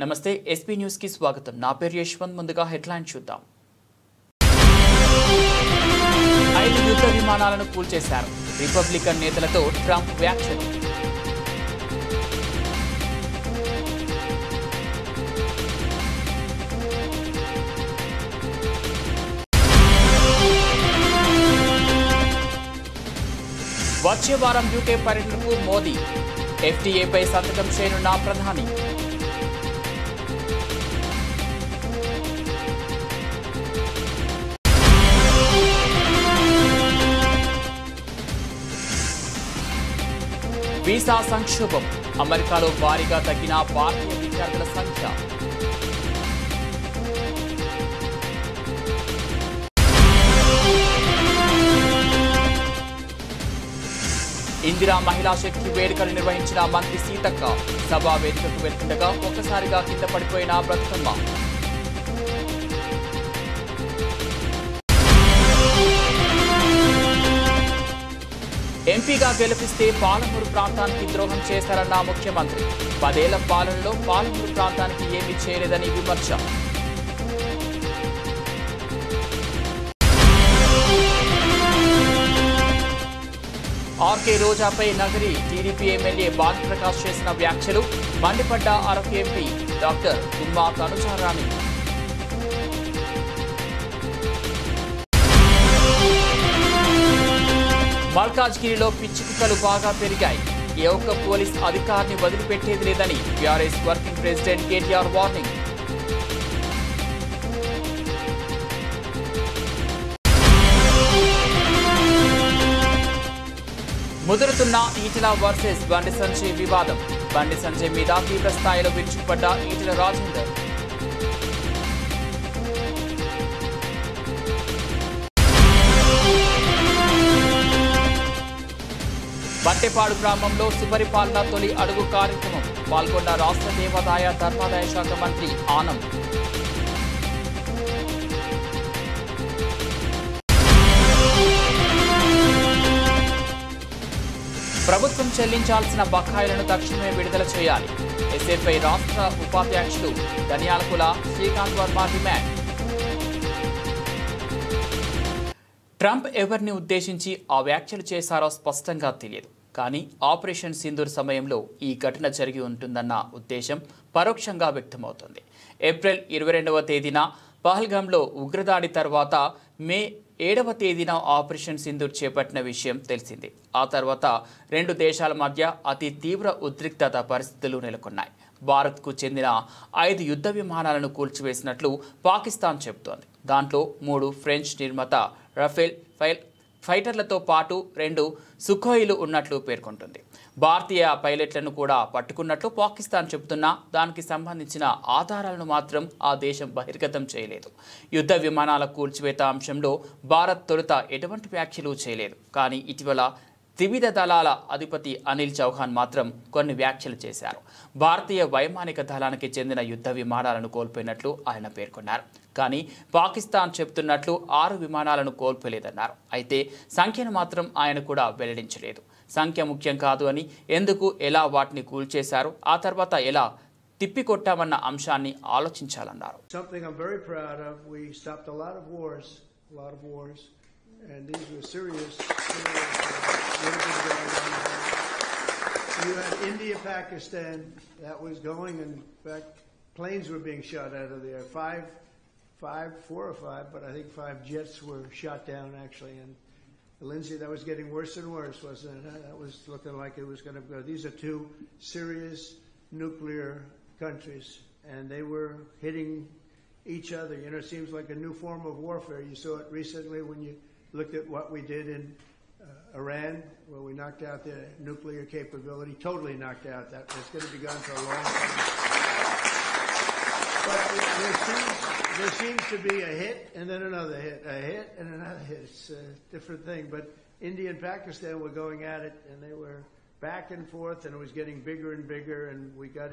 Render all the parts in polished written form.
నమస్తే SP news కి స్వాగతం. నా పేరు యశ్వంత్. ముందుగా హెడ్లైన్ చూద్దాం. 5 యుద్ధ విమానాలను కూల్చేశారు. రిపబ్లికన్ నేతలతో ట్రంప్ వ్యాఖ్యలు. వచ్చే వారం యూకే పర్యటనకు మోదీ. ఎఫ్టీఏపై సంతకం చేయనున్న ప్రధాని. వీసా సంక్షోభం. అమెరికాలో భారీగా తగ్గిన భారతీయ విద్యార్థుల సంఖ్య. ఇందిరా మహిళా శక్తి వేడుకలు నిర్వహించిన మంత్రి సీతక్క. సభా వేదికకు వెళ్తుండగా ఒక్కసారిగా కింద పడిపోయిన బ్రతుకమ్మ. ఎంపీగా గెలిపిస్తే పాలమూరు ప్రాంతానికి ద్రోహం చేశారన్న ముఖ్యమంత్రి. 10 ఏళ్ల పాలనలో పాలమూరు ప్రాంతానికి ఏమీ చేయలేదని విమర్శ. ఆర్కే రోజాపై నగరి టీడీపీ ఎమ్మెల్యే భానుప్రకాష్ చేసిన వ్యాఖ్యలు. మండిపడ్డ అరకు ఎంపీ డాక్టర్ గుమ్మా తనుజారాణి. మల్కాజ్గిరిలో పిచ్చి కుక్కలు బాగా పెరిగాయి. ఏ ఒక్క పోలీస్ అధికారిని వదిలిపెట్టేది లేదని BRS working president KTR warning. ముదురుతున్న ఈటెల వర్సెస్ బండి సంజయ్ వివాదం. బండి సంజయ్ మీద తీవ్ర స్థాయిలో విరుచుకుపడ్డ ఈటెల రాజేందర్. బట్టెపాడు గ్రామంలో సుపరిపాలన తొలి అడుగు కార్యక్రమం. పాల్గొన్న రాష్ట్ర దేవాదాయ ధర్మాదాయ శాఖ మంత్రి ఆనం. ప్రభుత్వం చెల్లించాల్సిన బకాయిలను తక్షణమే విడుదల చేయాలి. ఎస్ఎఫ్ఐ రాష్ట్ర ఉపాధ్యక్షుడు ధనియాలకుల శ్రీకాంత్ వర్మ డిమాండ్. ట్రంప్ ఎవరిని ఉద్దేశించి ఆ వ్యాఖ్యలు చేశారో స్పష్టంగా తెలియదు. కానీ ఆపరేషన్ సింధూర్ సమయంలో ఈ ఘటన జరిగి ఉంటుందన్న ఉద్దేశం పరోక్షంగా వ్యక్తమవుతుంది. ఏప్రిల్ 22వ తేదీన పహల్గామ్లో ఉగ్రదాడి తర్వాత మే 7వ తేదీన ఆపరేషన్ సింధూర్ చేపట్టిన విషయం తెలిసిందే. ఆ తర్వాత 2 దేశాల మధ్య అతి తీవ్ర ఉద్రిక్తత పరిస్థితులు నెలకొన్నాయి. భారత్కు చెందిన 5 యుద్ధ విమానాలను కూల్చివేసినట్లు పాకిస్తాన్ చెబుతోంది. దాంట్లో 3 ఫ్రెంచ్ నిర్మాత రఫేల్ ఫైటర్లతో పాటు 2 సుఖోయిలు ఉన్నట్లు పేర్కొంటుంది. భారతీయ పైలట్లను కూడా పట్టుకున్నట్లు పాకిస్తాన్ చెబుతున్నా దానికి సంబంధించిన ఆధారాలను మాత్రం ఆ దేశం బహిర్గతం చేయలేదు. యుద్ధ విమానాల కూల్చివేత అంశంలో భారత్ తొలుత ఎటువంటి వ్యాఖ్యలు చేయలేదు. కానీ ఇటీవల త్రివిధ దళాల అధిపతి అనిల్ చౌహాన్ మాత్రం కొన్ని వ్యాఖ్యలు చేశారు. భారతీయ వైమానిక దళానికి చెందిన యుద్ధ విమానాలను కోల్పోయినట్లు ఆయన పేర్కొన్నారు. కానీ పాకిస్తాన్ చెబుతున్నట్లు 6 విమానాలను కోల్పోలేదన్నారు. అయితే సంఖ్యను మాత్రం ఆయన కూడా వెల్లడించలేదు. సంఖ్య ముఖ్యం కాదు అని, ఎందుకు ఎలా వాటిని కూల్చేశారు, ఆ తర్వాత ఎలా తిప్పికొట్టామన్న అంశాన్ని ఆలోచించాలన్నారు. And these were serious you had India, Pakistan, that was going, and in fact planes were being shot out of there. 4 or 5, but I think 5 jets were shot down actually. And Lindsay, that was getting worse and worse, wasn't it? That was looking like it was going to go. These are 2 serious nuclear countries, and they were hitting each other. You know, it seems like a new form of warfare. You saw it recently when you look at what we did in Iran, where we knocked out their nuclear capability, totally knocked out. That's going to be gone for a long time. But there seems to be a hit and then another hit, a hit and another hit. It's a different thing. But India and Pakistan were going at it, and they were back and forth, and it was getting bigger and bigger, and we got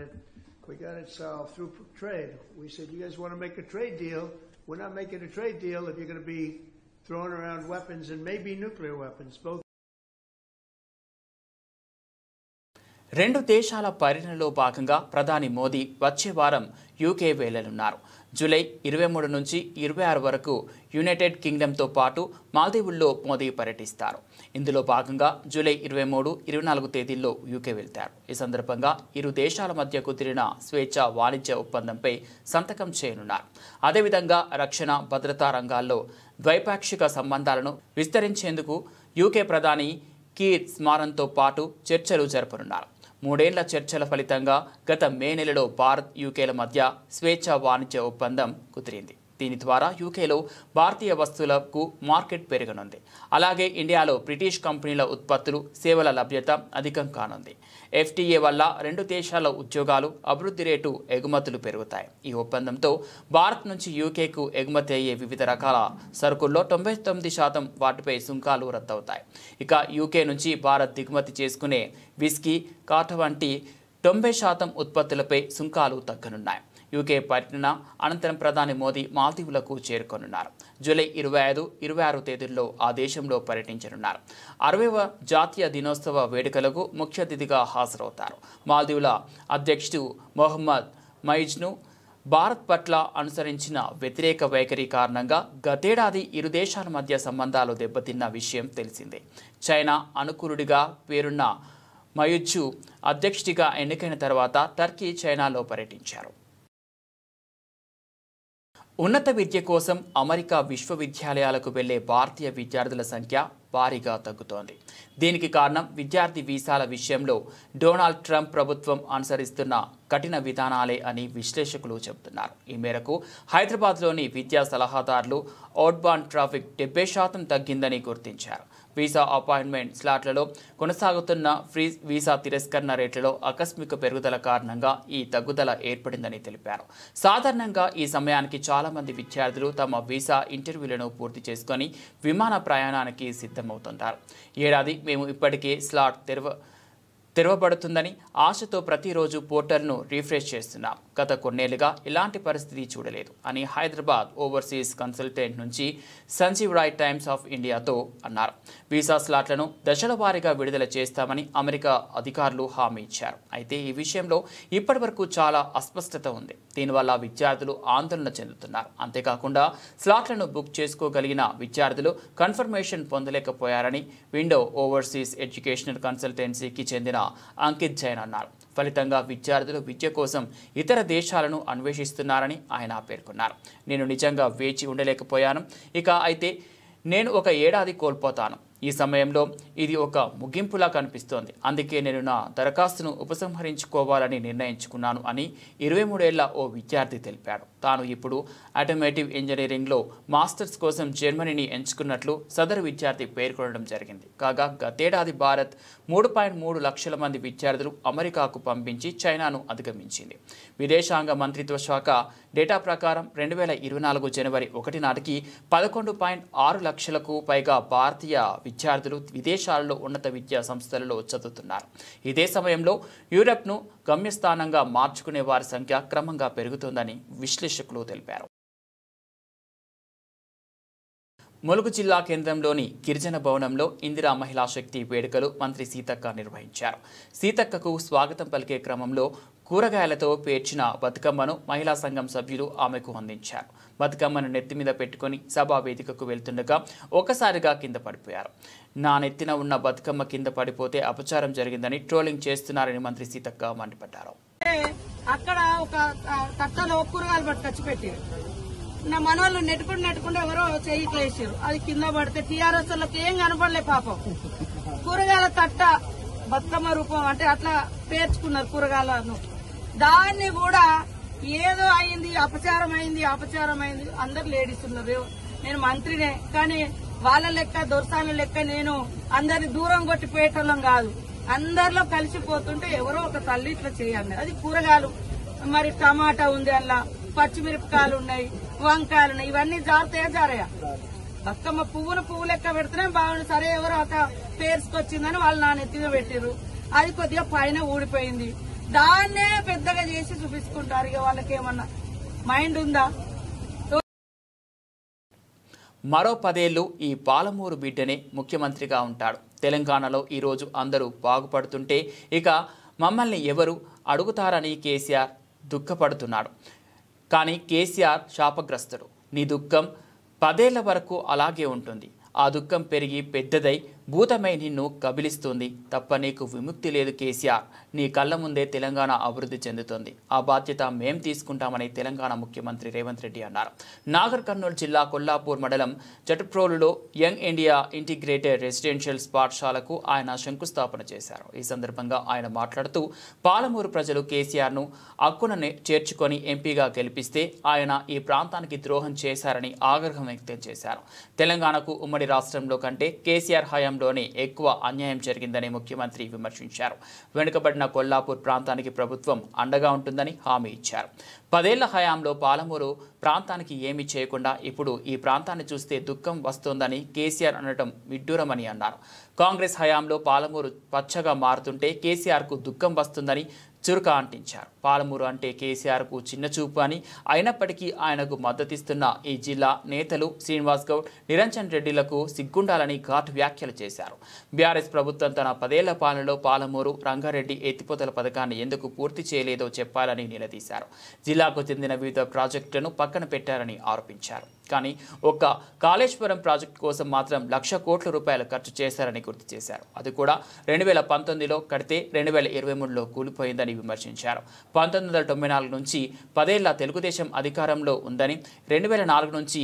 it solved through trade. We said, you guys want to make a trade deal? We're not making a trade deal if you're going to be throwing around weapons and maybe nuclear weapons, both. రెండు దేశాల పర్యటనలో భాగంగా ప్రధాని మోదీ వచ్చే వారం UK వెళ్లనున్నారు. July 23 నుంచి 26 వరకు United కింగ్డమ్తో పాటు మాల్దీవుల్లో మోదీ పర్యటిస్తారు. ఇందులో భాగంగా జూలై 23, 24 తేదీల్లో యూకే వెళ్తారు. ఈ సందర్భంగా ఇరు దేశాల మధ్య కుదిరిన స్వేచ్ఛ వాణిజ్య ఒప్పందంపై సంతకం చేయనున్నారు. అదేవిధంగా రక్షణ, భద్రతా రంగాల్లో ద్వైపాక్షిక సంబంధాలను విస్తరించేందుకు యూకే ప్రధాని కీర్ స్మారన్తో పాటు చర్చలు జరపనున్నారు. 3 ఏళ్ల చర్చల ఫలితంగా గత మే నెలలో భారత్, యూకేల మధ్య స్వేచ్ఛ వాణిజ్య ఒప్పందం కుదిరింది. దీని ద్వారా యూకేలో భారతీయ వస్తువులకు మార్కెట్ పెరగనుంది. అలాగే ఇండియాలో బ్రిటిష్ కంపెనీల ఉత్పత్తులు, సేవల లభ్యత అధికం కానుంది. FTA వల్ల రెండు దేశాల ఉద్యోగాలు, అభివృద్ధి రేటు, ఎగుమతులు పెరుగుతాయి. ఈ ఒప్పందంతో భారత్ నుంచి యూకేకు ఎగుమతి అయ్యే వివిధ రకాల సరుకుల్లో 99% వాటిపై సుంకాలు రద్దవుతాయి. ఇక యూకే నుంచి భారత్ దిగుమతి చేసుకునే విస్కీ, కాటా వంటి 90% ఉత్పత్తులపై సుంకాలు తగ్గనున్నాయి. యూకే పర్యటన అనంతరం ప్రధాని మోదీ మాల్దీవులకు చేరుకోనున్నారు. జూలై 25, 26 తేదీల్లో ఆ దేశంలో పర్యటించనున్నారు. 60వ జాతీయ దినోత్సవ వేడుకలకు ముఖ్య అతిథిగా హాజరవుతారు. మాల్దీవుల అధ్యక్షుడు మొహమ్మద్ మొయిజ్ను భారత్ పట్ల అనుసరించిన వ్యతిరేక వైఖరి కారణంగా గతేడాది ఇరు దేశాల మధ్య సంబంధాలు దెబ్బతిన్న విషయం తెలిసిందే. చైనా అనుకూలుడిగా పేరున్న మొయిజ్ను అధ్యక్షుడిగా ఎన్నికైన తర్వాత టర్కీ, చైనాలో పర్యటించారు. ఉన్నత విద్య కోసం అమెరికా విశ్వవిద్యాలయాలకు వెళ్లే భారతీయ విద్యార్థుల సంఖ్య భారీగా తగ్గుతోంది. దీనికి కారణం విద్యార్థి వీసాల విషయంలో డొనాల్డ్ ట్రంప్ ప్రభుత్వం అనుసరిస్తున్న కఠిన విధానాలే అని విశ్లేషకులు చెబుతున్నారు. ఈ మేరకు హైదరాబాద్లోని విద్యా సలహాదారులు అవుట్బాండ్ ట్రాఫిక్ 70% తగ్గిందని గుర్తించారు. వీసా అపాయింట్మెంట్ స్లాట్లలో కొనసాగుతున్న ఫ్రీ వీసా తిరస్కరణ రేట్లలో ఆకస్మిక పెరుగుదల కారణంగా ఈ తగ్గుదల ఏర్పడిందని తెలిపారు. సాధారణంగా ఈ సమయానికి చాలామంది విద్యార్థులు తమ వీసా ఇంటర్వ్యూలను పూర్తి చేసుకొని విమాన ప్రయాణానికి సిద్ధమవుతుంటారు. ఏడాది మేము ఇప్పటికే స్లాట్ తెరవబడుతుందని ఆశతో ప్రతిరోజు పోర్టల్ను రిఫ్రెష్ చేస్తున్నాం. గత కొన్నేళ్లుగా ఇలాంటి పరిస్థితి చూడలేదు అని హైదరాబాద్ ఓవర్సీస్ కన్సల్టెంట్ నుంచి సంజీవ్ రాయ్ టైమ్స్ ఆఫ్ ఇండియాతో అన్నారు. వీసా స్లాట్లను దశల వారీగా విడుదల చేస్తామని అమెరికా అధికారులు హామీ ఇచ్చారు. అయితే ఈ విషయంలో ఇప్పటివరకు చాలా అస్పష్టత ఉంది. దీనివల్ల విద్యార్థులు ఆందోళన చెందుతున్నారు. అంతేకాకుండా స్లాట్లను బుక్ చేసుకోగలిగిన విద్యార్థులు కన్ఫర్మేషన్ పొందలేకపోయారని విండో ఓవర్సీస్ ఎడ్యుకేషనల్ కన్సల్టెన్సీకి చెందిన అంకిత్ జైన్ అన్నారు. ఫలితంగా విద్యార్థులు విద్య కోసం ఇతర దేశాలను అన్వేషిస్తున్నారని ఆయన పేర్కొన్నారు. నేను నిజంగా వేచి ఉండలేకపోయాను. అయితే నేను ఒక ఏడాది కోల్పోతాను. ఈ సమయంలో ఇది ఒక ముగింపులా కనిపిస్తోంది. అందుకే నేను నా దరఖాస్తును ఉపసంహరించుకోవాలని నిర్ణయించుకున్నాను అని 23 ఏళ్ల ఓ విద్యార్థి తెలిపాడు. తాను ఇప్పుడు ఆటోమేటివ్ ఇంజనీరింగ్లో మాస్టర్స్ కోసం జర్మనీని ఎంచుకున్నట్లు సదరు విద్యార్థి పేర్కొనడం జరిగింది. కాగా గతేడాది భారత్ 3.3 లక్షల మంది విద్యార్థులు అమెరికాకు పంపించి చైనాను అధిగమించింది. విదేశాంగ మంత్రిత్వ శాఖ డేటా ప్రకారం 2024 జనవరి 1 నాటికి 11.6 లక్షలకు పైగా భారతీయ విద్యార్థులు విదేశాలలో ఉన్నత విద్యా సంస్థలలో చదువుతున్నారు. ఇదే సమయంలో యూరప్ను గమ్యస్థానంగా మార్చుకునే వారి సంఖ్య క్రమంగా పెరుగుతోందని విశ్లేషకులు తెలిపారు. ములుగు జిల్లా కేంద్రంలోని గిరిజన భవనంలో ఇందిరా మహిళా శక్తి వేడుకలు మంత్రి సీతక్క నిర్వహించారు. సీతక్కకు స్వాగతం పలికే క్రమంలో కూరగాయలతో పేర్చిన బతుకమ్మను మహిళా సంఘం సభ్యులు ఆమెకు అందించారు. బతుకమ్మను నెత్తి మీద పెట్టుకుని సభా వేదికకు వెళ్తుండగా ఒక్కసారిగా కింద పడిపోయారు. నా నెత్తిన ఉన్న బతుకమ్మ కింద పడిపోతే అపచారం జరిగిందని ట్రోలింగ్ చేస్తున్నారని మంత్రి సీతక్క మండిపడ్డారు. అక్కడ ఒక తట్టలో కూరగాయలు పట్టుకొచ్చి పెట్టారు. నా మనోళ్ళు నెట్టుకుంటూ ఎవరో చెయ్యిట్లు వేసారు. అది కింద పడితే టీఆర్ఎస్ వాళ్ళకి ఏం కనపడలే పాపం. కూరగాయల తట్ట బతుకమ్మ రూపం అంటే అట్లా పేర్చుకున్నారు కూరగాయలను. దాన్ని కూడా ఏదో అయింది, అపచారం అయింది. అందరు లేడీస్ ఉన్నారు. నేను మంత్రినే, కానీ వాళ్ళ లెక్క దొరసాల లెక్క నేను అందరిని దూరం కొట్టి పోయేటోళ్ళం కాదు. అందరిలో కలిసిపోతుంటే ఎవరో ఒక తల్లి ఇట్లా చేయాలి. అది కూరగాయలు, మరి టమాటా ఉంది, అలా పచ్చిమిరపకాయలు ఉన్నాయి, వంకాయలు ఉన్నాయి. ఇవన్నీ జారయా బతుకమ్మ పువ్వు లెక్క పెడితేనే బాగుంది. సరే ఎవరో ఒక పేర్చుకొచ్చిందని వాళ్ళు నా నెత్తిగా పెట్టారు. అది కొద్దిగా పైన ఊడిపోయింది. దాన్నే పెద్దగా చేసి చూపించుకుంటారు. ఇక వాళ్ళకేమన్నా మైండ్ ఉందా? మరో 10 ఏళ్లు ఈ పాలమూరు బిడ్డనే ముఖ్యమంత్రిగా ఉంటాడు. తెలంగాణలో ఈరోజు అందరూ బాగుపడుతుంటే ఇక మమ్మల్ని ఎవరు అడుగుతారని కేసీఆర్ దుఃఖపడుతున్నాడు. కానీ కేసీఆర్ శాపగ్రస్తుడు. నీ దుఃఖం 10 ఏళ్ల వరకు అలాగే ఉంటుంది. ఆ దుఃఖం పెరిగి పెద్దదై భూతమై నిన్ను కబిలిస్తుంది తప్ప నీకు విముక్తి లేదు కేసీఆర్. నీ కళ్ళ ముందే తెలంగాణ అభివృద్ధి చెందుతుంది. ఆ బాధ్యత మేం తీసుకుంటామని తెలంగాణ ముఖ్యమంత్రి రేవంత్ రెడ్డి అన్నారు. నాగర్ కర్నూలు జిల్లా కొల్లాపూర్ మండలం చటుప్రోలులో యంగ్ ఇండియా ఇంటిగ్రేటెడ్ రెసిడెన్షియల్ పాఠశాలకు ఆయన శంకుస్థాపన చేశారు. ఈ సందర్భంగా ఆయన మాట్లాడుతూ పాలమూరు ప్రజలు కేసీఆర్ను అక్కున చేర్చుకొని ఎంపీగా గెలిపిస్తే ఆయన ఈ ప్రాంతానికి ద్రోహం చేశారని ఆగ్రహం వ్యక్తం చేశారు. తెలంగాణకు ఉమ్మడి రాష్ట్రంలో కంటే కేసీఆర్ హయాంలోనే ఎక్కువ అన్యాయం జరిగిందని ముఖ్యమంత్రి విమర్శించారు. వెనుకబడిన కొల్లాపూర్ ప్రాంతానికి ప్రభుత్వం అండగా ఉంటుందని హామీ ఇచ్చారు. 10 ఏళ్ల హయాంలో పాలమూరు ప్రాంతానికి ఏమీ చేయకుండా ఇప్పుడు ఈ ప్రాంతాన్ని చూస్తే దుఃఖం వస్తోందని కేసీఆర్ అనడం విడ్డూరమని అన్నారు. కాంగ్రెస్ హయాంలో పాలమూరు పచ్చగా మారుతుంటే కేసీఆర్కు దుఃఖం వస్తుందని చురుక అంటించారు. పాలమూరు అంటే కేసీఆర్కు చిన్నచూపు అని, అయినప్పటికీ ఆయనకు మద్దతిస్తున్న ఈ జిల్లా నేతలు శ్రీనివాస్ గౌడ్, నిరంజన్ రెడ్డిలకు సిగ్గుండాలని ఘాటు వ్యాఖ్యలు చేశారు. బీఆర్ఎస్ ప్రభుత్వం తన 10 ఏళ్ల పాలనలో పాలమూరు రంగారెడ్డి ఎత్తిపోతల పథకాన్ని ఎందుకు పూర్తి చేయలేదో చెప్పాలని నిలదీశారు. జిల్లాకు చెందిన వివిధ ప్రాజెక్టులను పక్కన పెట్టారని ఆరోపించారు. కానీ ఒక్క కాళేశ్వరం ప్రాజెక్టు కోసం మాత్రం 1,00,000 కోట్ల రూపాయలు ఖర్చు చేశారని గుర్తు చేశారు. అది కూడా 2019లో కడితే 2023లో కూలిపోయిందని విమర్శించారు. 1994 నుంచి 10 ఏళ్ల తెలుగుదేశం అధికారంలో ఉందని, 2004 నుంచి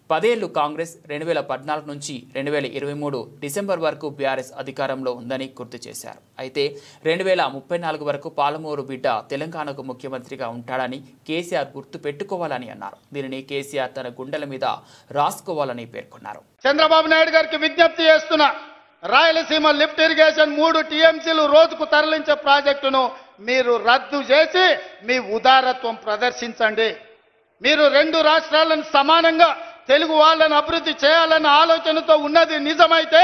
10 ఏళ్లు కాంగ్రెస్, 2014 నుంచి 2023 డిసెంబర్ వరకు బీఆర్ఎస్ అధికారంలో ఉందని గుర్తు చేశారు. అయితే 2034 వరకు పాలమూరు బిడ్డ తెలంగాణకు ముఖ్యమంత్రిగా ఉంటాడని కేసీఆర్ గుర్తు పెట్టుకోవాలని అన్నారు. దీనిని కేసీఆర్ తన గుండెల మీద రాసుకోవాలని పేర్కొన్నారు. చంద్రబాబు నాయుడు గారికి విజ్ఞప్తి చేస్తున్నా, రాయలసీమ లిఫ్ట్ ఇరిగేషన్ 3 టీఎంసీలు రోజుకు తరలించే ప్రాజెక్టును మీరు రద్దు చేసి మీ ఉదారత్వం ప్రదర్శించండి. మీరు 2 రాష్ట్రాలను సమానంగా తెలుగు వాళ్ళని అభివృద్ధి చేయాలన్న ఆలోచనతో ఉన్నది నిజమైతే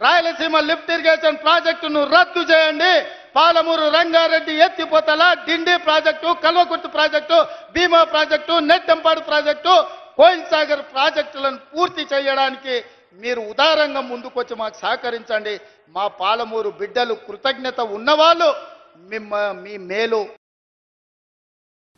రాయలసీమ లిఫ్ట్ ఇరిగేషన్ ప్రాజెక్టును రద్దు చేయండి. పాలమూరు రంగారెడ్డి ఎత్తిపోతల డిండి ప్రాజెక్టు, కల్వకుర్తి ప్రాజెక్టు, భీమా ప్రాజెక్టు, నెట్టెంపాడు ప్రాజెక్టు, కోయిల్ సాగర్ ప్రాజెక్టులను పూర్తి చేయడానికి మీరు ఉదారంగా ముందుకొచ్చి మాకు సహకరించండి. మా పాలమూరు బిడ్డలు కృతజ్ఞత ఉన్నవాళ్ళు మీ మేలు.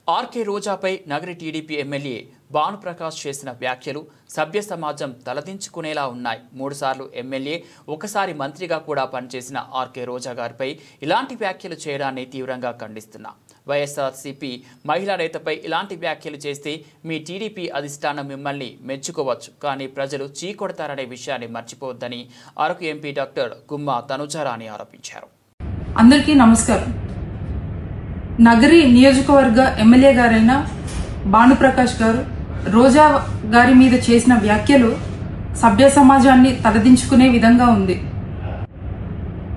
ఆర్కే రోజాపై నగరి టీడీపీ ఎమ్మెల్యే భానుప్రకాష్ చేసిన వ్యాఖ్యలు సభ్య సమాజం తలదించుకునేలా ఉన్నాయి. 3 సార్లు ఎమ్మెల్యే, 1 సారి మంత్రిగా కూడా పనిచేసిన ఆర్కే రోజా గారిపై ఇలాంటి వ్యాఖ్యలు చేయడాన్ని తీవ్రంగా ఖండిస్తున్నా. వైఎస్ఆర్సీపీ మహిళా నేతపై ఇలాంటి వ్యాఖ్యలు చేస్తే మీ టీడీపీ అధిష్టానం మిమ్మల్ని మెచ్చుకోవచ్చు, కానీ ప్రజలు చీకొడతారనే విషయాన్ని మర్చిపోవద్దని అరకు ఎంపీ డాక్టర్ గుమ్మా తనుజారాణి ఆరోపించారు. అందరికీ నమస్కారం. నగరి నియోజకవర్గ ఎమ్మెల్యే గారైన భానుప్రకాష్ గారు రోజా గారి మీద చేసిన వ్యాఖ్యలు సభ్య సమాజాన్ని తలదించుకునే విధంగా ఉంది.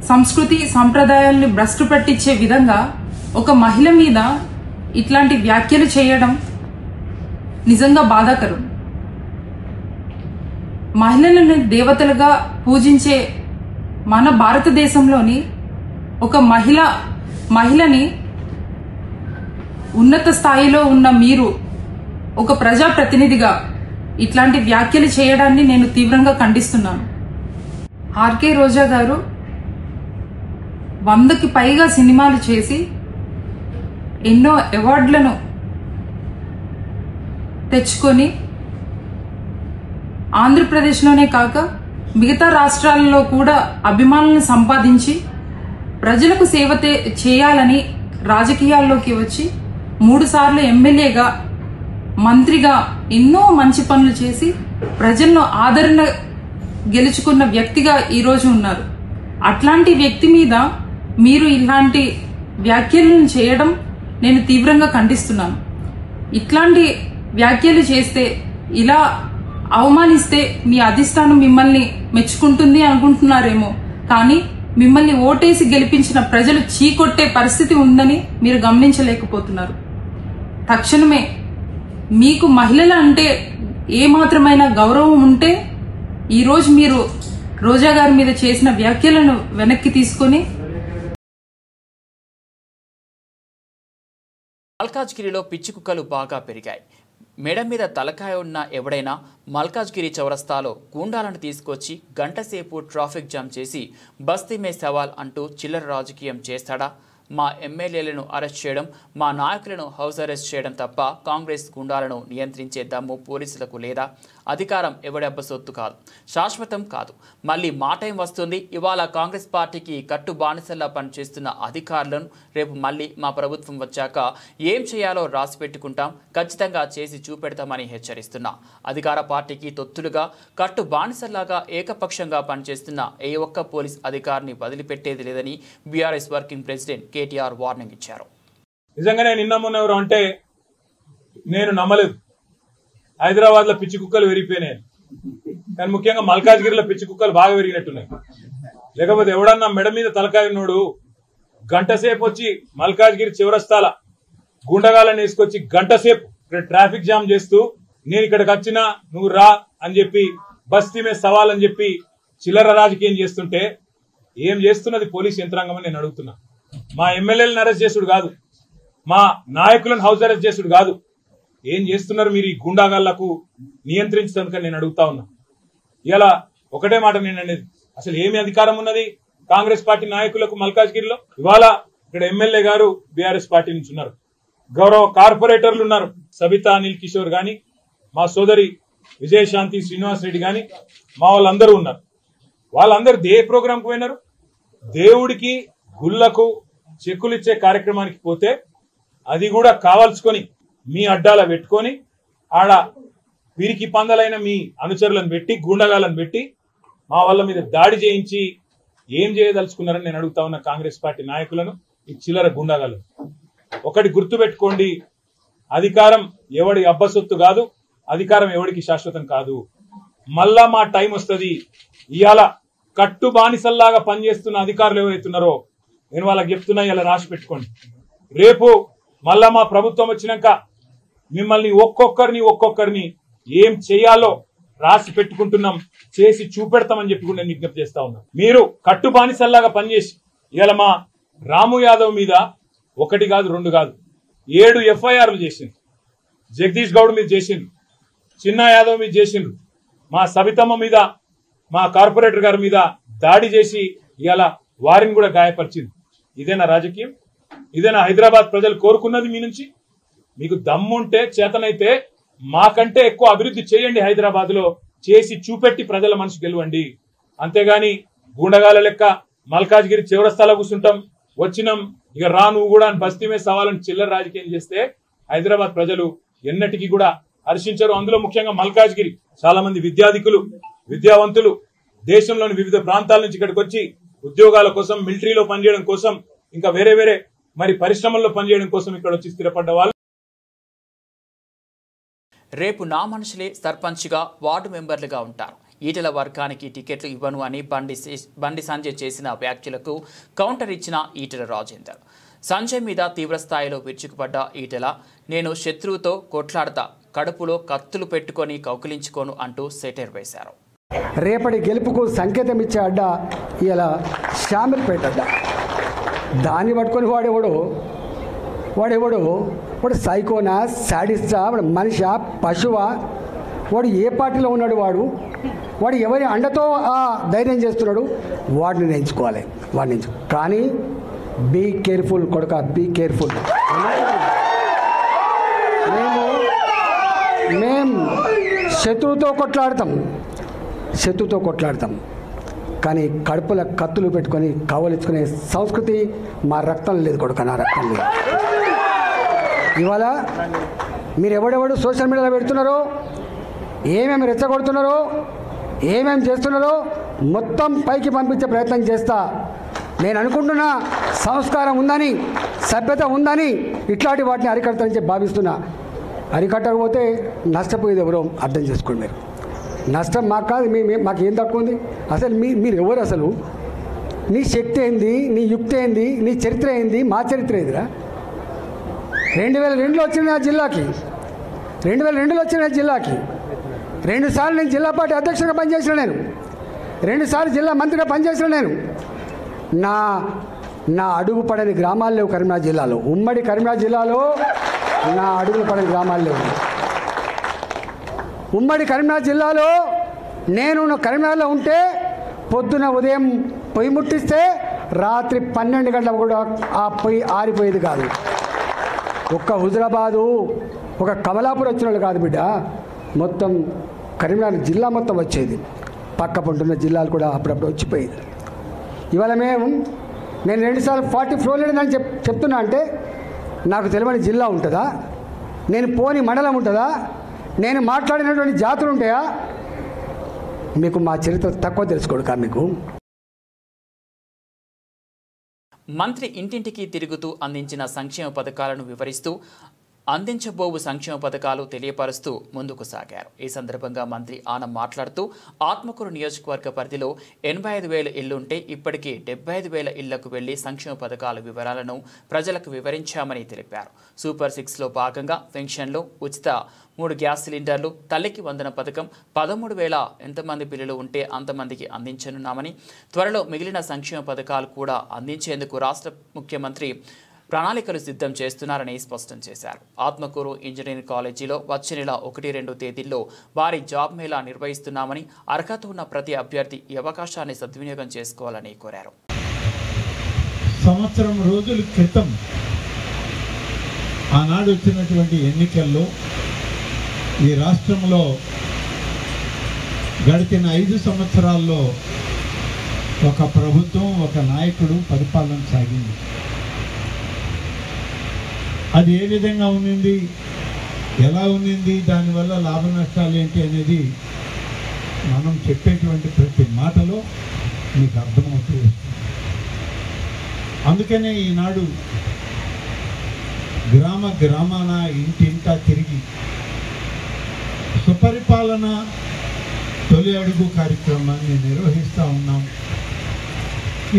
సంస్కృతి సంప్రదాయాల్ని భ్రష్టు పట్టించే విధంగా ఒక మహిళ మీద ఇట్లాంటి వ్యాఖ్యలు చేయడం నిజంగా బాధాకరం. మహిళలను దేవతలుగా పూజించే మన భారతదేశంలోని ఒక మహిళని ఉన్నత స్థాయిలో ఉన్న మీరు ఒక ప్రజాప్రతినిధిగా ఇట్లాంటి వ్యాఖ్యలు చేయడాన్ని నేను తీవ్రంగా ఖండిస్తున్నాను. ఆర్కే రోజా గారు 100కి పైగా సినిమాలు చేసి ఎన్నో అవార్డులను తెచ్చుకొని ఆంధ్రప్రదేశ్లోనే కాక మిగతా రాష్ట్రాలలో కూడా అభిమానులను సంపాదించి ప్రజలకు సేవ చేయాలని రాజకీయాల్లోకి వచ్చి 3 సార్లు ఎమ్మెల్యేగా, మంత్రిగా ఎన్నో మంచి పనులు చేసి ప్రజలను ఆదరణ గెలుచుకున్న వ్యక్తిగా ఈరోజు ఉన్నారు. అట్లాంటి వ్యక్తి మీద మీరు ఇలాంటి వ్యాఖ్యలను చేయడం నేను తీవ్రంగా ఖండిస్తున్నాను. ఇట్లాంటి వ్యాఖ్యలు చేస్తే, ఇలా అవమానిస్తే మీ అధిష్టానం మిమ్మల్ని మెచ్చుకుంటుంది అనుకుంటున్నారేమో, కానీ మిమ్మల్ని ఓటేసి గెలిపించిన ప్రజలు చీకొట్టే పరిస్థితి ఉందని మీరు గమనించలేకపోతున్నారు. తక్షణమే మీకు మహిళల అంటే ఏమాత్రమైన గౌరవం ఉంటే ఈరోజు మీరు రోజా గారి మీద చేసిన వ్యాఖ్యలను వెనక్కి తీసుకొని మల్కాజ్గిరిలో పిచ్చి కుక్కలు బాగా పెరిగాయి. మెడ మీద తలకాయ ఉన్న ఎవడైనా మల్కాజ్గిరి చౌరస్తాలో గూండాలను తీసుకొచ్చి గంటసేపు ట్రాఫిక్ జామ్ చేసి బస్తీ మే సవాల్ అంటూ చిల్లర రాజకీయం చేస్తాడా? మా ఎమ్మెల్యేలను అరెస్ట్ చేయడం, మా నాయకులను హౌస్ అరెస్ట్ చేయడం తప్ప కాంగ్రెస్ గుండాలను నియంత్రించే దమ్ము పోలీసులకు లేదా? అధికారం ఎవడి అబ్బ సొత్తు కాదు, శాశ్వతం కాదు. మళ్ళీ మా టైం వస్తుంది. ఇవాళ కాంగ్రెస్ పార్టీకి కట్టు బానిసల్లా పనిచేస్తున్న అధికారులను రేపు మళ్ళీ మా ప్రభుత్వం వచ్చాక ఏం చేయాలో రాసి పెట్టుకుంటాం, ఖచ్చితంగా చేసి చూపెడతామని హెచ్చరిస్తున్నా. అధికార పార్టీకి తొత్తులుగా కట్టు బానిసల్లాగా ఏకపక్షంగా పనిచేస్తున్న ఏ ఒక్క పోలీస్ అధికారిని వదిలిపెట్టేది లేదని BRS working president KTR warning ఇచ్చారు. నిజంగానే నిన్న మొన్న ఎవరు అంటే నేను నమ్మలేదు. హైదరాబాద్ లో పిచ్చి కుక్కలు విరిగిపోయినాయి, కానీ ముఖ్యంగా మల్కాజ్గిరిలో పిచ్చి కుక్కలు బాగా విరిగినట్టున్నాయి. లేకపోతే ఎవడన్నా మెడ మీద తలకాయనోడు గంట సేపు వచ్చి మల్కాజ్గిరి చివరస్తాల గుండగాలను వేసుకొచ్చి గంట సేపు ఇక్కడ ట్రాఫిక్ జామ్ చేస్తూ నేను ఇక్కడికి వచ్చినా నువ్వు రా అని చెప్పి బస్తీ మీద సవాల్ అని చెప్పి చిల్లర రాజకీయం చేస్తుంటే ఏం చేస్తున్నది పోలీస్ యంత్రాంగం అని నేను అడుగుతున్నా. మా ఎమ్మెల్యేలను అరెస్ట్ చేసుడు కాదు, మా నాయకులను హౌస్ అరెస్ట్ చేసుడు కాదు, ఏం చేస్తున్నారు మీరు ఈ గుండాగాళ్లకు నియంత్రించడానికి నేను అడుగుతా ఉన్నా. ఇలా ఒకటే మాట నేను అనేది, అసలు ఏమి అధికారం ఉన్నది కాంగ్రెస్ పార్టీ నాయకులకు మల్కాజ్గిరిలో? ఇవాళ ఇక్కడ ఎమ్మెల్యే గారు బీఆర్ఎస్ పార్టీ నుంచి ఉన్నారు, గౌరవ కార్పొరేటర్లు ఉన్నారు, సబితా అనిల్ కిషోర్ గాని, మా సోదరి విజయశాంతి శ్రీనివాస్ రెడ్డి గాని, మా వాళ్ళందరూ ఉన్నారు. వాళ్ళందరూ ఏ ప్రోగ్రాంకి పోయినారు? దేవుడికి గుళ్లకు చెక్కులు ఇచ్చే కార్యక్రమానికి పోతే అది కూడా కావాల్సుకొని మీ అడ్డాల పెట్టుకొని ఆడ వీరికి పందలైన మీ అనుచరులను పెట్టి గుండగాలను పెట్టి మా వాళ్ళ మీద దాడి చేయించి ఏం చేయదలుచుకున్నారని నేను అడుగుతా ఉన్న కాంగ్రెస్ పార్టీ నాయకులను, ఈ చిల్లర గుండగాలను. ఒకటి గుర్తు పెట్టుకోండి, అధికారం ఎవడి అబ్బసొత్తు కాదు, అధికారం ఎవడికి శాశ్వతం కాదు. మళ్ళా మా టైం వస్తుంది. ఇవాళ కట్టు బానిసల్లాగా పనిచేస్తున్న అధికారులు ఎవరైతున్నారో నేను వాళ్ళకి చెప్తున్నా, ఇలా రాసి పెట్టుకోండి. రేపు మళ్ళా మా ప్రభుత్వం వచ్చినాక మిమ్మల్ని ఒక్కొక్కరిని ఏం చేయాలో రాసి పెట్టుకుంటున్నాం, చేసి చూపెడతామని చెప్పి కూడా నేను విజ్ఞప్తి చేస్తా ఉన్నా. మీరు కట్టు బానిసల్లాగా పనిచేసి ఇవాళ మా రాము యాదవ్ మీద 1 కాదు 2 కాదు 7 ఎఫ్ఐఆర్లు చేసిండ్రు. జగదీష్ గౌడ్ మీద చేసిండ్రు, చిన్న యాదవ్ మీద చేసిండ్రు, మా సబితమ్మ మీద, మా కార్పొరేటర్ గారి మీద దాడి చేసి ఇవాళ వారిని కూడా గాయపరిచింది. ఇదేనా రాజకీయం? ఇదేనా హైదరాబాద్ ప్రజలు కోరుకున్నది మీ నుంచి? మీకు దమ్ముంటే చేతనైతే మాకంటే ఎక్కువ అభివృద్ధి చేయండి, హైదరాబాద్ లో చేసి చూపెట్టి ప్రజల మనసు గెలవండి. అంతేగాని గుండగాల లెక్క మల్కాజ్గిరి చివరస్తాలో కూర్చుంటాం, వచ్చినాం ఇక రా నువ్వు కూడా అని బస్తీ మీద సవాలని చిల్లర రాజకీయం చేస్తే హైదరాబాద్ ప్రజలు ఎన్నటికీ కూడా హర్షించరు. అందులో ముఖ్యంగా మల్కాజ్గిరి చాలా మంది విద్యాధికులు, విద్యావంతులు దేశంలోని వివిధ ప్రాంతాల నుంచి ఇక్కడికి వచ్చి ఉద్యోగాల కోసం, మిలిటరీలో పనిచేయడం కోసం, ఇంకా వేరే మరి పరిశ్రమల్లో పనిచేయడం కోసం ఇక్కడ వచ్చి స్థిరపడ్డ వాళ్ళు. రేపు నా మనుషులే సర్పంచ్గా, వార్డు మెంబర్లుగా ఉంటారు. ఈటెల వర్గానికి టికెట్లు ఇవ్వను అని బండి సంజయ్ చేసిన వ్యాఖ్యలకు కౌంటర్ ఇచ్చిన ఈటెల రాజేందర్. సంజయ్ మీద తీవ్రస్థాయిలో విరుచుకుపడ్డ ఈటెల, నేను శత్రువుతో కొట్లాడతా, కడుపులో కత్తులు పెట్టుకొని కౌకిలించుకోను అంటూ సెటైర్ వేశారు. రేపటి గెలుపుకు సంకేతం ఇచ్చే అడ్డ ఇలా షామిర్పేట అడ్డ. దాన్ని పట్టుకొని వాడు సైకోనా, శాడిస్టా, వాడు మనిషా, పశువా, వాడు ఏ పార్టీలో ఉన్నాడు, వాడు ఎవరి అండతో ఆ ధైర్యం చేస్తున్నాడు, వాడిని నేర్చుకోవాలి. కానీ బీ కేర్ఫుల్ కొడుక, బీ కేర్ఫుల్. మేము శత్రువుతో కొట్లాడతాం, కానీ కడుపుల కత్తులు పెట్టుకొని కావలించుకునే సంస్కృతి మా రక్తం లేదు కొడుక, నా రక్తం లేదు. ఇవాళ మీరు ఎవడెవడు సోషల్ మీడియాలో పెడుతున్నారో, ఏమేమి రెచ్చగొడుతున్నారో, ఏమేమి చేస్తున్నారో మొత్తం పైకి పంపించే ప్రయత్నం చేస్తా. నేను అనుకుంటున్నా సంస్కారం ఉందని, సభ్యత ఉందని ఇట్లాంటి వాటిని అరికడతానని చెప్పి భావిస్తున్నా. అరికట్టకపోతే నష్టపోయేది ఎవరో అర్థం చేసుకోండి. మీరు నష్టం మాకు కాదు, మాకు ఏం తక్కువ ఉంది? అసలు మీరు ఎవరు? అసలు నీ శక్తి ఏంది, నీ యుక్తి ఏంది, నీ చరిత్ర ఏంది, మా చరిత్ర ఏందిరా? 2002లో వచ్చిన నా జిల్లాకి, 2002లో వచ్చిన జిల్లాకి 2 సార్లు నేను జిల్లా పార్టీ అధ్యక్షుడిగా పనిచేసిన, నేను 2 సార్లు జిల్లా మంత్రిగా పనిచేసిన. నేను నా అడుగు పడని గ్రామాలు లేవు కరీంనగర్ జిల్లాలో. ఉమ్మడి కరీంనగర్ జిల్లాలో నా అడుగులు పడని గ్రామాలు లేవు. ఉమ్మడి కరీంనగర్ జిల్లాలో నేను కరీంనగర్లో ఉంటే పొద్దున ఉదయం పొయ్యి ముట్టిస్తే రాత్రి 12 గంటలకు కూడా ఆ పొయ్యి ఆరిపోయేది కాదు. ఒక్క హుజరాబాదు, ఒక కమలాపూర్ వచ్చిన వాళ్ళు కాదు బిడ్డ, మొత్తం కరీంనగర్ జిల్లా మొత్తం వచ్చేది. పక్క పంటున్న జిల్లాలు కూడా అప్పుడప్పుడు వచ్చిపోయేది. ఇవాళ నేను 2 సార్లు 40 ఫ్లోర్ లేదని చెప్తున్నా అంటే నాకు తెలియని జిల్లా ఉంటుందా? నేను పోని మండలం ఉంటుందా? నేను మాట్లాడినటువంటి జాతులు ఉంటాయా? మీకు మా చరిత్ర తక్కువ తెలుసుకోడుకా మీకు? మంత్రి ఇంటింటికి తిరుగుతూ అందించిన సంక్షేమ పథకాలను వివరిస్తూ అందించబోవు సంక్షేమ పథకాలు తెలియపరుస్తూ ముందుకు సాగారు. ఈ సందర్భంగా మంత్రి ఆనం మాట్లాడుతూ ఆత్మకూరు నియోజకవర్గ పరిధిలో 85,000 ఇళ్లుంటే ఇప్పటికీ 75,000 ఇళ్లకు వెళ్లి సంక్షేమ పథకాల వివరాలను ప్రజలకు వివరించామని తెలిపారు. సూపర్ 6లో భాగంగా పెన్షన్లు, ఉచిత 3 గ్యాస్ సిలిండర్లు, తల్లికి వందన పథకం, 13,000 ఎంతమంది పిల్లలు ఉంటే అంతమందికి అందించనున్నామని, త్వరలో మిగిలిన సంక్షేమ పథకాలు కూడా అందించేందుకు రాష్ట్ర ముఖ్యమంత్రి ప్రణాళికలు సిద్ధం చేస్తున్నారని స్పష్టం చేశారు. ఆత్మకూరు ఇంజనీరింగ్ కాలేజీలో వచ్చే నెల 1-2 తేదీల్లో భారీ జాబ్ మేళా నిర్వహిస్తున్నామని, అర్హత ఉన్న ప్రతి అభ్యర్థి ఈ అవకాశాన్ని సద్వినియోగం చేసుకోవాలని కోరారు. సంవత్సరం రోజుల క్రితం ఆనాడు వచ్చినటువంటి ఎన్నికల్లో ఈ రాష్ట్రంలో గడిచిన 5 సంవత్సరాల్లో ఒక ప్రభుత్వం, ఒక నాయకుడు పరిపాలన సాగింది. అది ఏ విధంగా ఉన్నింది, ఎలా ఉన్నింది, దానివల్ల లాభ నష్టాలు ఏంటి అనేది మనం చెప్పేటువంటి ప్రతి మాటలో మీకు అర్థమవుతూ వస్తుంది. అందుకనే ఈనాడు గ్రామాన ఇంటింటా తిరిగి సుపరిపాలన తొలి అడుగు కార్యక్రమాన్ని నిర్వహిస్తూ ఉన్నాం.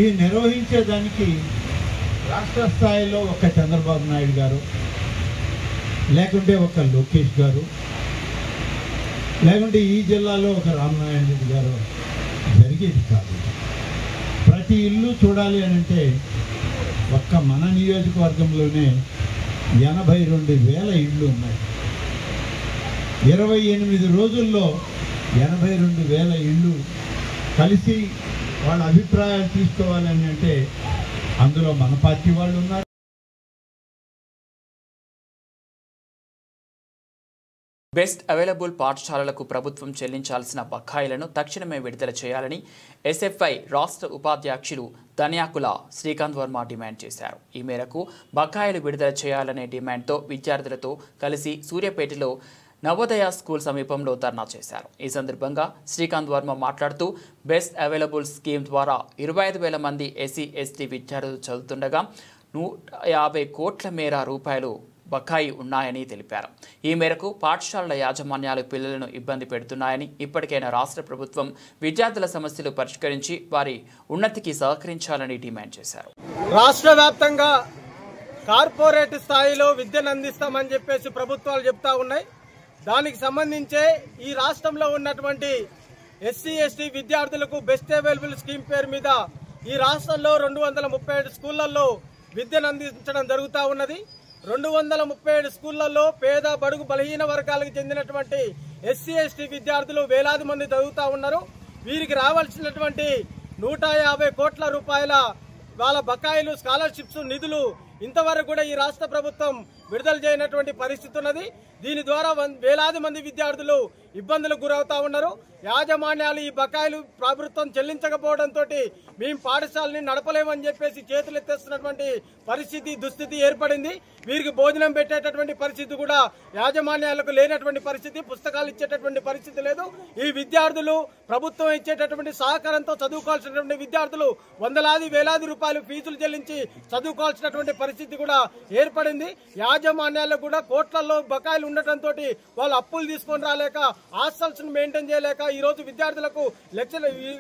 ఈ నిర్వహించేదానికి రాష్ట్ర స్థాయిలో ఒక చంద్రబాబు నాయుడు గారు, లేకుంటే ఒక లోకేష్ గారు, లేకుంటే ఈ జిల్లాలో ఒక రామనారాయణ రెడ్డి గారు జరిగేది కాదు. ప్రతి ఇల్లు చూడాలి అని అంటే ఒక్క మన నియోజకవర్గంలోనే 82,000 ఇళ్ళు ఉన్నాయి. 28 రోజుల్లో 82,000 ఇళ్ళు కలిసి వాళ్ళ అభిప్రాయాలు తీసుకోవాలని అంటే అందులో మన పార్టీ వాళ్ళు ఉన్నారు. బెస్ట్ అవైలబుల్ పాఠశాలలకు ప్రభుత్వం చెల్లించాల్సిన బకాయిలను తక్షణమే విడుదల చేయాలని ఎస్ఎఫ్ఐ రాష్ట్ర ఉపాధ్యక్షులు ధన్యాకుల శ్రీకాంత్ వర్మ డిమాండ్ చేశారు. ఈ మేరకు బకాయిలు విడుదల చేయాలనే డిమాండ్తో విద్యార్థులతో కలిసి సూర్యాపేటలో నవోదయ స్కూల్ సమీపంలో ధర్నా చేశారు. ఈ సందర్భంగా శ్రీకాంత్ వర్మ మాట్లాడుతూ బెస్ట్ అవైలబుల్ స్కీమ్ ద్వారా 25,000 మంది ఎస్సీ ఎస్టీ విద్యార్థులు చదువుతుండగా 150 కోట్ల మేర రూపాయలు బకాయి ఉన్నాయని తెలిపారు. ఈ మేరకు పాఠశాలల యాజమాన్యాలు పిల్లలను ఇబ్బంది పెడుతున్నాయని, ఇప్పటికైనా రాష్ట్ర ప్రభుత్వం విద్యార్థుల సమస్యలు పరిష్కరించి వారి ఉన్నతికి సహకరించాలని డిమాండ్ చేశారు. రాష్ట్ర వ్యాప్తంగా కార్పొరేట్ స్థాయిలో విద్యను అందిస్తామని చెప్పేసి ప్రభుత్వాలు చెప్తా ఉన్నాయి. దానికి సంబంధించే ఈ రాష్ట్రంలో ఉన్నటువంటి ఎస్సీ ఎస్టీ విద్యార్థులకు బెస్ట్ అవైలబుల్ స్కీమ్ పేరు మీద ఈ రాష్ట్రంలో 237 స్కూళ్లలో విద్యను అందించడం జరుగుతూ ఉన్నది. 237 స్కూళ్లలో పేద బడుగు బలహీన వర్గాలకు చెందినటువంటి ఎస్సీ ఎస్టీ విద్యార్థులు వేలాది మంది చదువుతూ ఉన్నారు. వీరికి రావాల్సినటువంటి 150 కోట్ల రూపాయల వాళ్ళ బకాయిలు, స్కాలర్షిప్స్, నిధులు ఇంతవరకు కూడా ఈ రాష్ట్ర ప్రభుత్వం విడుదల చేయనటువంటి పరిస్థితి ఉన్నది. దీని ద్వారా వేలాది మంది విద్యార్థులు ఇబ్బందులకు గురవుతా ఉన్నారు. యాజమాన్యాలు ఈ బకాయిలు ప్రభుత్వం చెల్లించకపోవడంతో మేము పాఠశాలని నడపలేమని చెప్పేసి చేతులెత్తేస్తున్నటువంటి పరిస్థితి, దుస్థితి ఏర్పడింది. వీరికి భోజనం పెట్టేటటువంటి పరిస్థితి కూడా యాజమాన్యాలకు లేనటువంటి పరిస్థితి, పుస్తకాలు ఇచ్చేటటువంటి పరిస్థితి లేదు. ఈ విద్యార్థులు ప్రభుత్వం ఇచ్చేటటువంటి సహకారంతో చదువుకోవాల్సినటువంటి విద్యార్థులు వందలాది వేలాది రూపాయలు ఫీజులు చెల్లించి చదువుకోవాల్సినటువంటి పరిస్థితి కూడా ఏర్పడింది. యాజమాన్యాలకు కూడా కోట్లలో బకాయిలు ఉండటంతో వాళ్ళు అప్పులు తీసుకొని రాలేక, హాస్టల్స్ మెయింటైన్ చేయలేక ఈ రోజు విద్యార్థులకు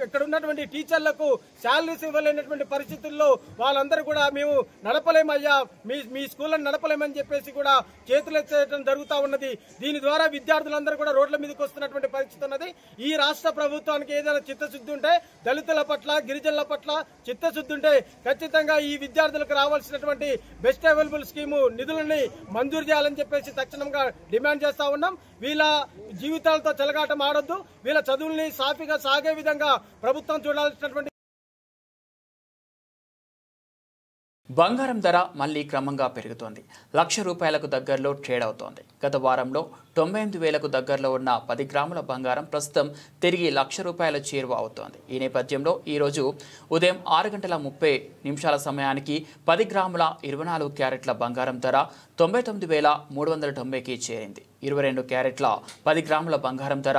ఇక్కడ ఉన్నటువంటి టీచర్లకు శాలరీస్ ఇవ్వలేనటువంటి పరిస్థితుల్లో వాళ్ళందరూ కూడా మేము నడపలేమయ్యా, మీ స్కూళ్ళని నడపలేమని చెప్పేసి కూడా చేతులెత్తడం జరుగుతూ ఉన్నది. దీని ద్వారా విద్యార్థులందరూ కూడా రోడ్ల మీదకి వస్తున్నటువంటి పరిస్థితి ఉన్నది. ఈ రాష్ట్ర ప్రభుత్వానికి ఏదైనా చిత్తశుద్ధి ఉంటే, దళితుల పట్ల, గిరిజనుల పట్ల చిత్తశుద్ధి ఉంటే ఖచ్చితంగా ఈ విద్యార్థులకు రావాల్సినటువంటి బెస్ట్ అవైలబుల్ స్కీము నిధులని మంజూరు చేయాలని చెప్పేసి తక్షణంగా డిమాండ్ చేస్తా ఉన్నాం. వీళ్ళ జీవితాలతో చెలగాటం ఆడొద్దు. వీళ్ళ చదువుల్ని సాఫీగా సాగే విధంగా ప్రభుత్వం చూడాల్సినటువంటి బంగారం ధర మళ్లీ క్రమంగా పెరుగుతోంది. ₹1,00,000 దగ్గరలో ట్రేడ్ అవుతోంది. గత వారంలో 98,000కు దగ్గరలో ఉన్న 10 గ్రాముల బంగారం ప్రస్తుతం తిరిగి ₹1,00,000 చేరువ అవుతోంది. ఈ నేపథ్యంలో ఈరోజు ఉదయం 6:30 సమయానికి 10 గ్రాముల 24 క్యారెట్ల బంగారం ధర 99,390కి చేరింది. 22 క్యారెట్ల 10 గ్రాముల బంగారం ధర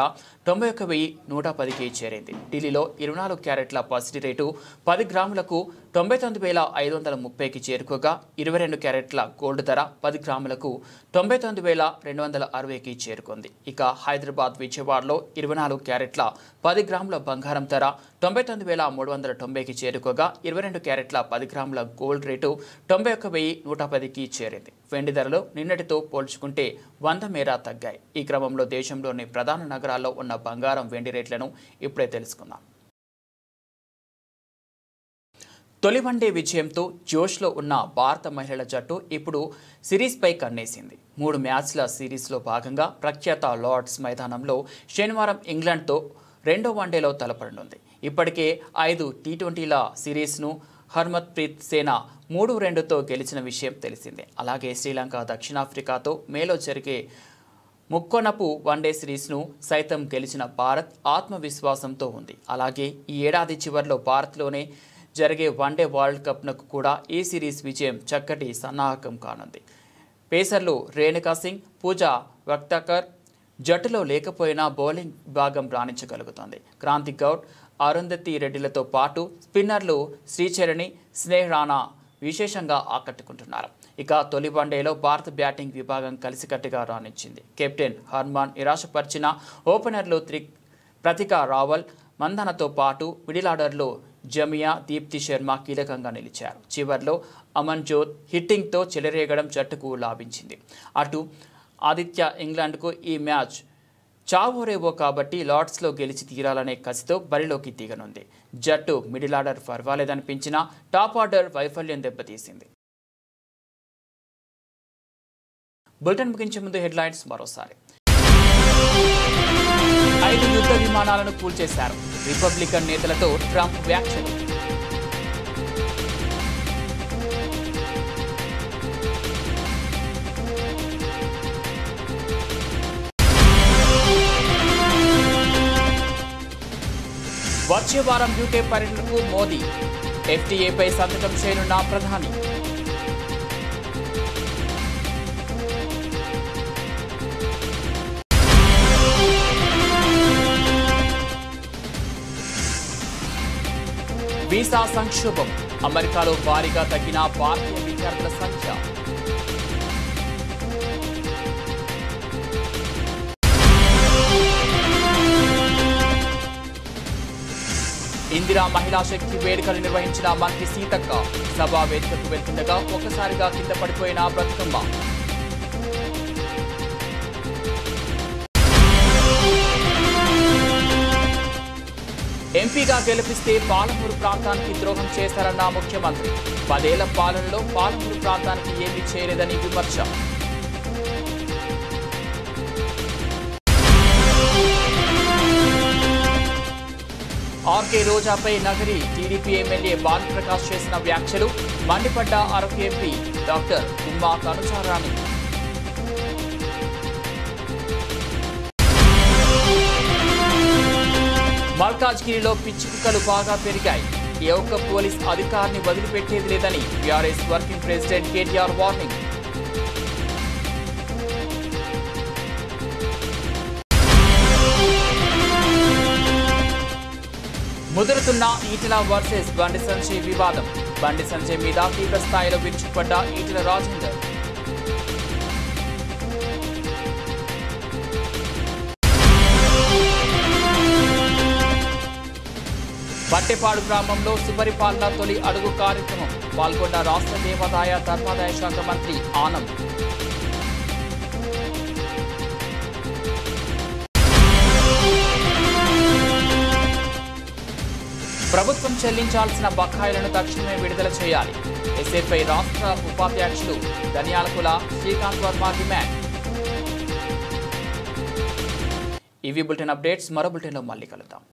91,110కి చేరింది. ఢిల్లీలో 24 క్యారెట్ల పసిడి రేటు 10 గ్రాములకు 99,530కి చేరుకోగా 22 క్యారెట్ల గోల్డ్ ధర 10 గ్రాములకు 99,260కి చేరుకుంది. ఇక హైదరాబాద్, విజయవాడలో 24 క్యారెట్ల 10 గ్రాముల బంగారం ధర 99,390కి చేరుకోగా 22 క్యారెట్ల 10 గ్రాముల గోల్డ్ రేటు 91,110కి చేరింది. వెండి ధరలు నిన్నటితో పోల్చుకుంటే 100 మేర తగ్గాయి. ఈ క్రమంలో దేశంలోని ప్రధాన నగరాల్లో ఉన్న బంగారం, వెండి రేట్లను ఇప్పుడే తెలుసుకుందాం. తొలి వన్డే విజయంతో జోష్లో ఉన్న భారత మహిళల జట్టు ఇప్పుడు సిరీస్పై కన్నేసింది. 3 మ్యాచ్ల సిరీస్లో భాగంగా ప్రఖ్యాత లార్డ్స్ మైదానంలో శనివారం ఇంగ్లాండ్తో రెండో వన్డేలో తలపడనుంది. ఇప్పటికే 5 టీ20ల సిరీస్ను హర్మన్ప్రీత్ సేన 3-2తో గెలిచిన విషయం తెలిసిందే. అలాగే శ్రీలంక, దక్షిణాఫ్రికాతో మేలో జరిగే ముక్కొనపు వన్డే సిరీస్ను సైతం గెలిచిన భారత్ ఆత్మవిశ్వాసంతో ఉంది. అలాగే ఈ ఏడాది చివరిలో భారత్లోనే జరిగే వన్డే వరల్డ్ కప్నకు కూడా ఈ సిరీస్ విజయం చక్కటి సన్నాహకం కానుంది. పేసర్లు రేణుకా సింగ్, పూజా వక్తకర్ జట్టులో లేకపోయినా బౌలింగ్ విభాగం రాణించగలుగుతోంది. క్రాంతి గౌడ్, అరుంధతి రెడ్డిలతో పాటు స్పిన్నర్లు శ్రీచరణి, స్నేహ్ రాణా విశేషంగా ఆకట్టుకుంటున్నారు. ఇక తొలి వన్డేలో భారత బ్యాటింగ్ విభాగం కలిసికట్టుగా రాణించింది. కెప్టెన్ హర్మాన్ నిరాశపరిచిన ఓపెనర్లు ప్రతికా రావల్, మందనతో పాటు మిడిల్ ఆర్డర్లో జమియా, దీప్తి శర్మ కీలకంగా నిలిచారు. చివర్లో అమన్జోత్ హిట్టింగ్తో చెలరేగడం జట్టుకు లాభించింది. అటు ఆదిత్య ఇంగ్లాండ్కు ఈ మ్యాచ్ చావోరేవో కాబట్టి లార్డ్స్లో గెలిచి తీరాలనే కసితో బరిలోకి దిగనుంది. జట్టు మిడిల్ ఆర్డర్ పర్వాలేదనిపించినా టాప్ ఆర్డర్ వైఫల్యం దెబ్బతీసింది. బులెటిన్ ముగించే ముందు హెడ్లైన్స్ మరోసారి. 5 యుద్ధ విమానాలను కూల్చేశారు. రిపబ్లికన్ నేతలతో ట్రంప్ వ్యాఖ్యలు. వచ్చే వారం యూకే పర్యటనకు మోదీ. ఎఫ్టీఏపై సంతకం చేయనున్న ప్రధాని. వీసా సంక్షోభం. అమెరికాలో భారీగా తగ్గిన భారతీయ విద్యార్థుల సంఖ్య. ఇందిరా మహిళా శక్తి వేడుకలు నిర్వహించిన మంత్రి సీతక్క. సభా వేదికకు వెళ్తుండగా ఒక్కసారిగా కింద పడిపోయిన బ్రతుకమ్మ. ఎంపీగా గెలిపిస్తే పాలమూరు ప్రాంతానికి ద్రోహం చేశారన్న ముఖ్యమంత్రి. 10 ఏళ్ల పాలనలో పాలమూరు ప్రాంతానికి ఏమీ చేయలేదని విమర్శ. ఆర్కే రోజాపై నగరి టీడీపీ ఎమ్మెల్యే భానుప్రకాష్ చేసిన వ్యాఖ్యలు మండిపడ్డ అరకు ఎంపీ డాక్టర్ ఉమ్మా కనుచారాణి. మల్కాజ్గిరిలో పిచ్చి కుక్కలు బాగా పెరిగాయి. ఏ ఒక్క పోలీస్ అధికారిని వదిలిపెట్టేది లేదని BRS working president KTR warning. ముదురుతున్న ఈటెల వర్సెస్ బండి సంజయ్ వివాదం. బండి సంజయ్ మీద తీవ్ర స్థాయిలో విరుచుకుపడ్డ ఈటెల రాజేందర్. బట్టెపాడు గ్రామంలో సుపరిపాలన తొలి అడుగు కార్యక్రమం. పాల్గొన్న రాష్ట్ర దేవాదాయ ధర్మాదాయ శాఖ మంత్రి ఆనం. ప్రభుత్వం చెల్లించాల్సిన బకాయిలను తక్షణమే విడుదల చేయాలి. ఎస్ఎఫ్ఐ రాష్ట్ర ఉపాధ్యక్షులు ధనియాలకుల శ్రీకాంత్ వర్మ డిమాండ్. ఇవి బులెటిన్ అప్డేట్స్. మరో బులెటిన్లో మళ్ళీ కలుద్దాం.